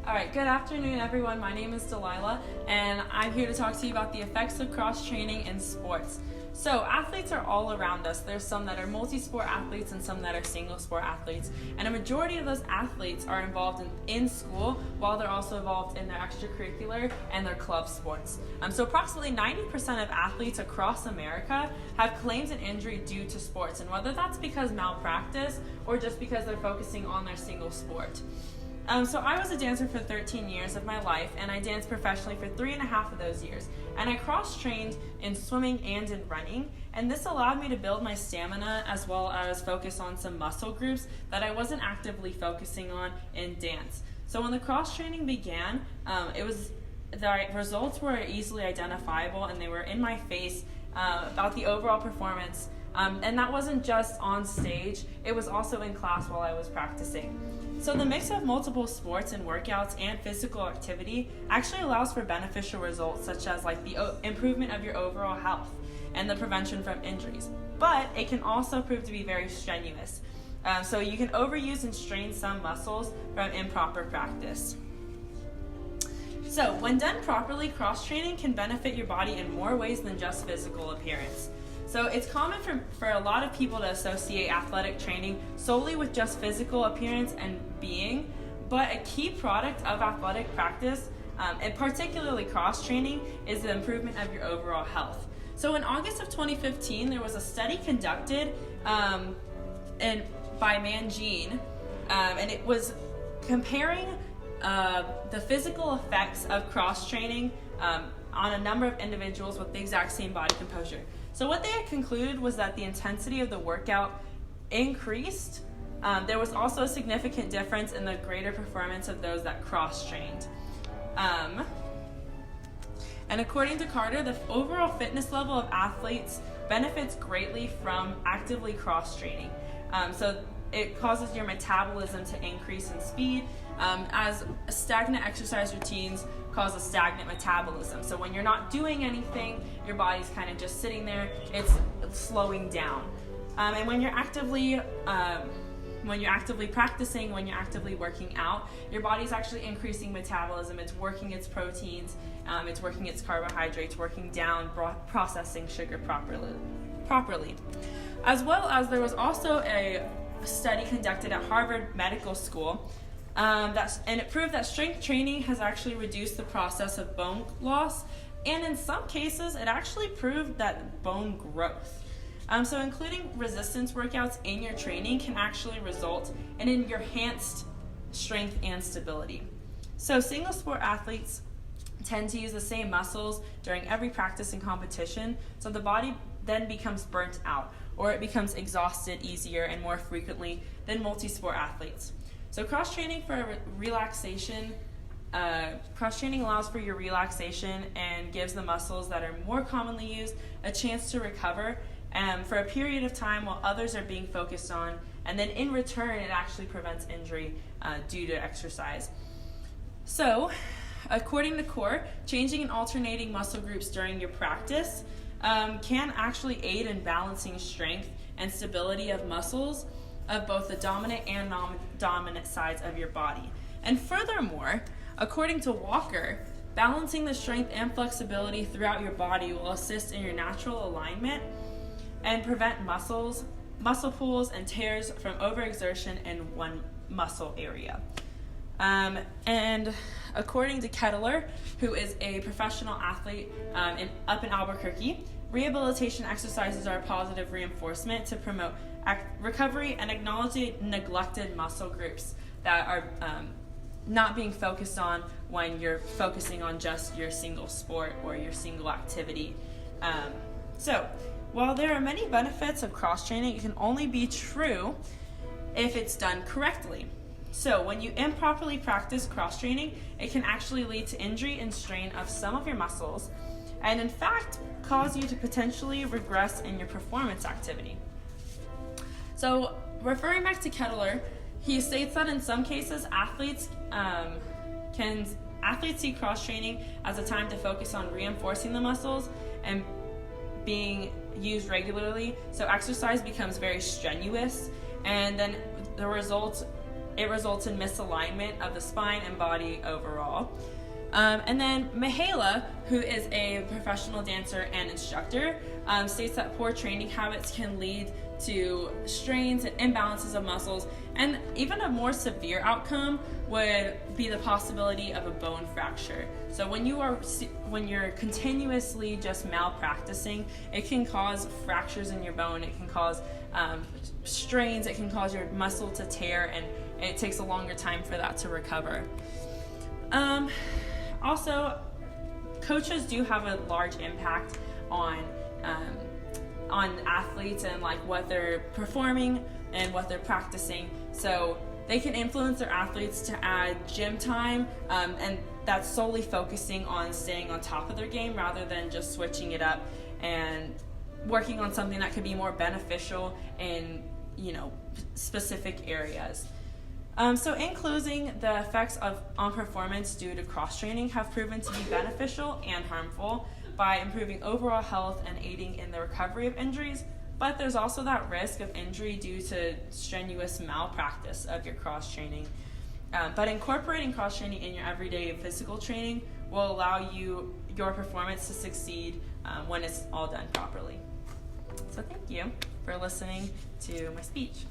All right, good afternoon, everyone. My name is Delilah, and I'm here to talk to you about the effects of cross-training in sports. So athletes are all around us. There's some that are multi-sport athletes and some that are single-sport athletes. And a majority of those athletes are involved in school while they're also involved in their extracurricular and their club sports. So approximately 90% of athletes across America have claims an injury due to sports, and whether that's because malpractice or just because they're focusing on their single sport. So I was a dancer for 13 years of my life, and I danced professionally for 3.5 of those years. And I cross-trained in swimming and in running, and this allowed me to build my stamina as well as focus on some muscle groups that I wasn't actively focusing on in dance. So when the cross-training began, the results were easily identifiable, and they were in my face about the overall performance. And that wasn't just on stage, it was also in class while I was practicing. So the mix of multiple sports and workouts and physical activity actually allows for beneficial results, such as like the improvement of your overall health and the prevention from injuries. But it can also prove to be very strenuous. So you can overuse and strain some muscles from improper practice. So when done properly, cross-training can benefit your body in more ways than just physical appearance. So it's common for a lot of people to associate athletic training solely with just physical appearance and being, but a key product of athletic practice, and particularly cross-training, is the improvement of your overall health. So in August of 2015, there was a study conducted by Mangine, and it was comparing the physical effects of cross-training on a number of individuals with the exact same body composure. So what they had concluded was that the intensity of the workout increased. There was also a significant difference in the greater performance of those that cross-trained. And according to Carter, the overall fitness level of athletes benefits greatly from actively cross-training. So it causes your metabolism to increase in speed, as stagnant exercise routines cause a stagnant metabolism. So when you're not doing anything, your body's kind of just sitting there, it's slowing down. And when you're actively practicing, when you're actively working out, your body's actually increasing metabolism. It's working its proteins, it's working its carbohydrates, working down, processing sugar properly. As well as there was also a study conducted at Harvard Medical School, and it proved that strength training has actually reduced the process of bone loss, and in some cases, it actually proved that bone growth. So including resistance workouts in your training can actually result in your enhanced strength and stability. So single sport athletes tend to use the same muscles during every practice and competition, so the body then becomes burnt out, or it becomes exhausted easier and more frequently than multi-sport athletes. So cross-training allows for your relaxation and gives the muscles that are more commonly used a chance to recover for a period of time while others are being focused on, and then in return it actually prevents injury due to exercise. So according to CORE, changing and alternating muscle groups during your practice can actually aid in balancing strength and stability of muscles of both the dominant and non-dominant sides of your body. And furthermore, according to Walker, balancing the strength and flexibility throughout your body will assist in your natural alignment and prevent muscle pulls and tears from overexertion in one muscle area. And according to Kettler, who is a professional athlete up in Albuquerque, rehabilitation exercises are a positive reinforcement to promote recovery and acknowledge neglected muscle groups that are not being focused on when you're focusing on just your single sport or your single activity. So while there are many benefits of cross-training, it can only be true if it's done correctly. So when you improperly practice cross-training, it can actually lead to injury and strain of some of your muscles, and in fact cause you to potentially regress in your performance activity. So referring back to Kettler, he states that in some cases athletes see cross-training as a time to focus on reinforcing the muscles and being used regularly. So exercise becomes very strenuous, and then the result it results in misalignment of the spine and body overall. And then Mihaela, who is a professional dancer and instructor, states that poor training habits can lead to strains and imbalances of muscles, and even a more severe outcome would be the possibility of a bone fracture. So when you're continuously just malpracticing, it can cause fractures in your bone, it can cause strains, it can cause your muscle to tear, and it takes a longer time for that to recover. Also, coaches do have a large impact on athletes and like what they're performing and what they're practicing. So they can influence their athletes to add gym time, and that's solely focusing on staying on top of their game rather than just switching it up and working on something that could be more beneficial in, specific areas. So in closing, the effects on performance due to cross-training have proven to be beneficial and harmful by improving overall health and aiding in the recovery of injuries, but there's also that risk of injury due to strenuous malpractice of your cross-training. But incorporating cross-training in your everyday physical training will allow your performance to succeed when it's all done properly. So thank you for listening to my speech.